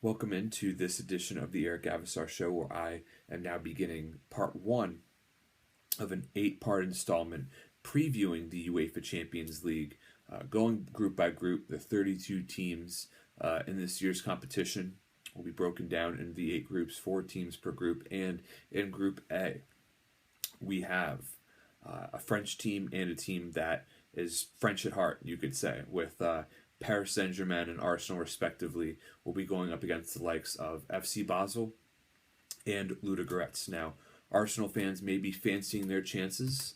Welcome into this edition of the Eric Avasar Show, where I am now beginning part one of an 8-part installment previewing the Uefa Champions League, going group by group. The 32 teams in this year's competition will be broken down into the 8 groups, 4 teams per group, and in Group A, we have a French team and a team that is French at heart, you could say, with Paris Saint-Germain and Arsenal, respectively, will be going up against the likes of FC Basel and Ludogorets. Now, Arsenal fans may be fancying their chances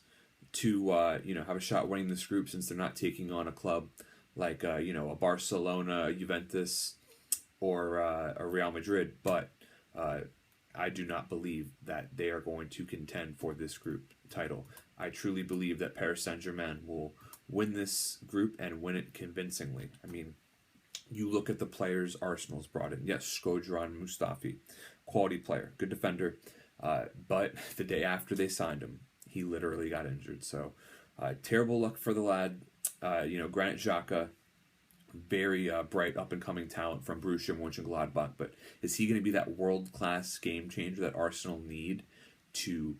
to have a shot winning this group, since they're not taking on a club like a Barcelona, Juventus, or a Real Madrid. But I do not believe that they are going to contend for this group title. I truly believe that Paris Saint-Germain will win this group and win it convincingly. I mean, you look at the players Arsenal's brought in. Yes, Shkodran Mustafi, quality player, good defender. But the day after they signed him, he literally got injured. So terrible luck for the lad. Granit Xhaka, very bright up-and-coming talent from Borussia Mönchengladbach. But is he going to be that world-class game changer that Arsenal need to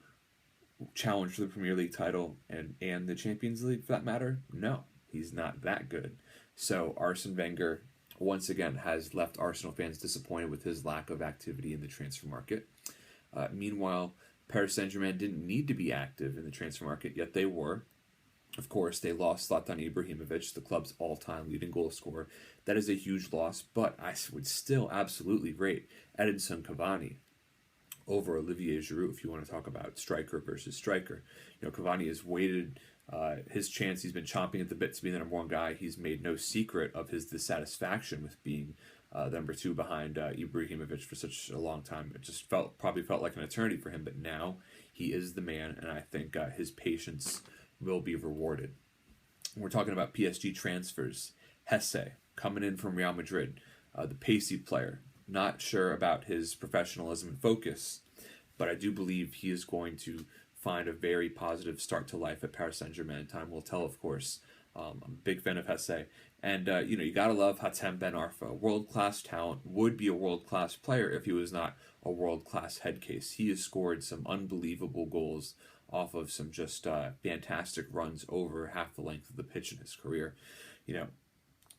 challenge for the Premier League title and the Champions League, for that matter? No, he's not that good. So Arsene Wenger, once again, has left Arsenal fans disappointed with his lack of activity in the transfer market. Meanwhile, Paris Saint-Germain didn't need to be active in the transfer market, yet they were. Of course, they lost Zlatan Ibrahimovic, the club's all-time leading goal scorer. That is a huge loss, but I would still absolutely rate Edinson Cavani over Olivier Giroud if you want to talk about striker versus striker. Cavani has waited his chance. He's been chomping at the bit to be the number one guy. He's made no secret of his dissatisfaction with being the number 2 behind Ibrahimovic for such a long time. It just probably felt like an eternity for him, but now he is the man, and I think his patience will be rewarded. We're talking about PSG transfers. Hesse, coming in from Real Madrid, the pacey player. Not sure about his professionalism and focus, but I do believe he is going to find a very positive start to life at Paris Saint-Germain. Time will tell, of course. I'm a big fan of Hesse. And, you got to love Hatem Ben Arfa. World-class talent, would be a world-class player if he was not a world-class head case. He has scored some unbelievable goals off of some just fantastic runs over half the length of the pitch in his career.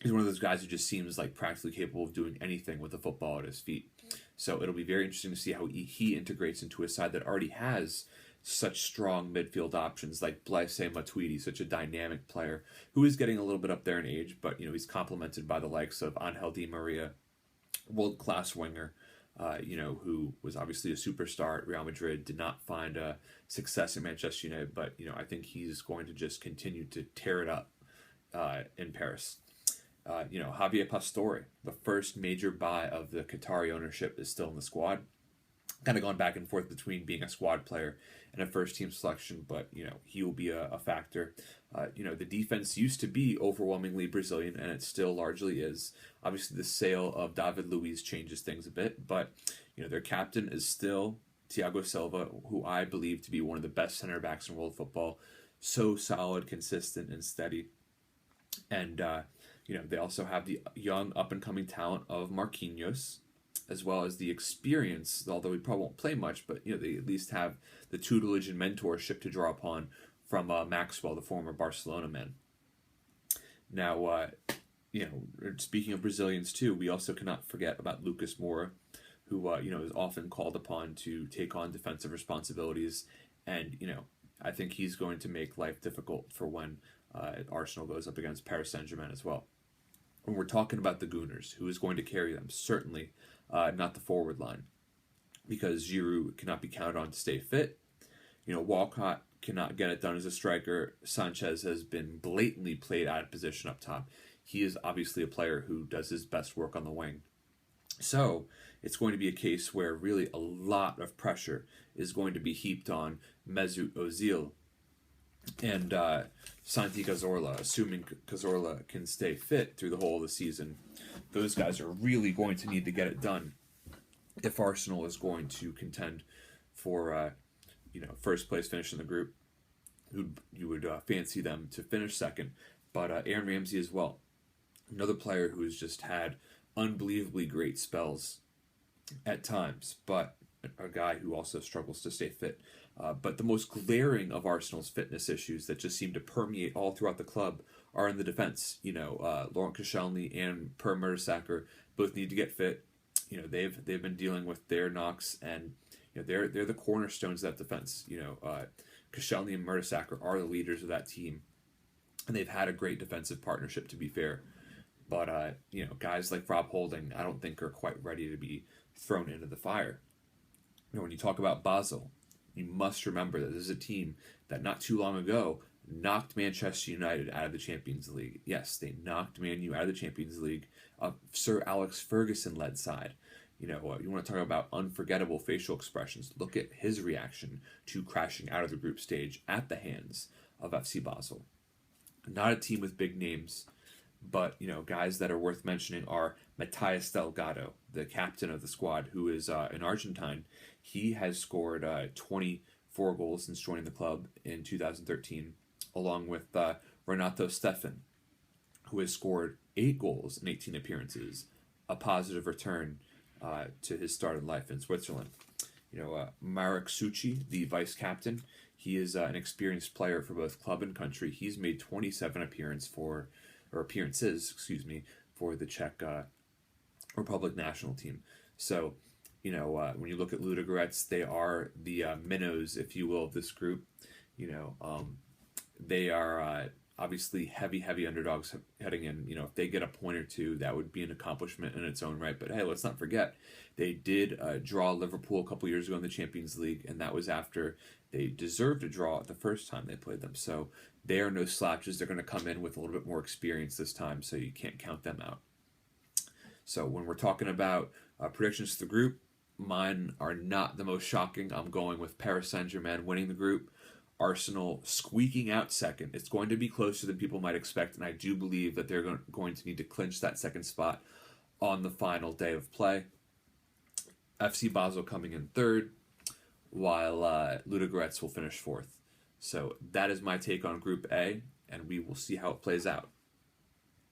He's one of those guys who just seems like practically capable of doing anything with the football at his feet. So it'll be very interesting to see how he integrates into a side that already has such strong midfield options like Blaise Matuidi, such a dynamic player who is getting a little bit up there in age, but he's complemented by the likes of Angel Di Maria, world-class winger, who was obviously a superstar at Real Madrid, did not find success at Manchester United, but I think he's going to just continue to tear it up in Paris. Javier Pastore, the first major buy of the Qatari ownership, is still in the squad. Kind of gone back and forth between being a squad player and a first-team selection, but, he will be a factor. The defense used to be overwhelmingly Brazilian, and it still largely is. Obviously, the sale of David Luiz changes things a bit, but, their captain is still Thiago Silva, who I believe to be one of the best center backs in world football. So solid, consistent, and steady. And, they also have the young up-and-coming talent of Marquinhos, as well as the experience, although he probably won't play much, but they at least have the tutelage and mentorship to draw upon from Maxwell, the former Barcelona man. Now, speaking of Brazilians too, we also cannot forget about Lucas Moura, who is often called upon to take on defensive responsibilities, and I think he's going to make life difficult for when Arsenal goes up against Paris Saint-Germain as well. When we're talking about the Gooners, who is going to carry them? Certainly not the forward line, because Giroud cannot be counted on to stay fit. Walcott cannot get it done as a striker. Sanchez has been blatantly played out of position up top. He is obviously a player who does his best work on the wing. So it's going to be a case where really a lot of pressure is going to be heaped on Mesut Ozil and Santi Cazorla, assuming Cazorla can stay fit through the whole of the season. Those guys are really going to need to get it done if Arsenal is going to contend for first place finish in the group. You would fancy them to finish second, but Aaron Ramsey as well, another player who has just had unbelievably great spells at times, but a guy who also struggles to stay fit. But the most glaring of Arsenal's fitness issues that just seem to permeate all throughout the club are in the defense. Laurent Koscielny and Per Mertesacker both need to get fit. They've been dealing with their knocks, and they're the cornerstones of that defense. Koscielny and Mertesacker are the leaders of that team, and they've had a great defensive partnership, to be fair. But guys like Rob Holding, I don't think are quite ready to be thrown into the fire. When you talk about Basel, you must remember that this is a team that not too long ago knocked Manchester United out of the Champions League. Yes, they knocked Man U out of the Champions League. Sir Alex Ferguson-led side. You want to talk about unforgettable facial expressions. Look at his reaction to crashing out of the group stage at the hands of FC Basel. Not a team with big names, but guys that are worth mentioning are Matías Delgado, the captain of the squad, who is an Argentine. He has scored 24 goals since joining the club in 2013, along with Renato Steffen, who has scored 8 goals in 18 appearances, a positive return to his start in life in Switzerland. Marek Suchi, the vice captain, he is an experienced player for both club and country. He's made 27 appearances for the Czech Republic national team. So, when you look at Ludogorets, they are the minnows, if you will, of this group. They are obviously heavy underdogs heading in. If they get a point or two, that would be an accomplishment in its own right. But hey, let's not forget, they did draw Liverpool a couple years ago in the Champions League, and that was after they deserved a draw the first time they played them. So they are no slouches. They're going to come in with a little bit more experience this time, so you can't count them out. So when we're talking about predictions for the group, mine are not the most shocking. I'm going with Paris Saint-Germain winning the group, Arsenal squeaking out second. It's going to be closer than people might expect, and I do believe that they're going to need to clinch that second spot on the final day of play. FC Basel coming in third, while Ludogorets will finish fourth. So that is my take on Group A, and we will see how it plays out.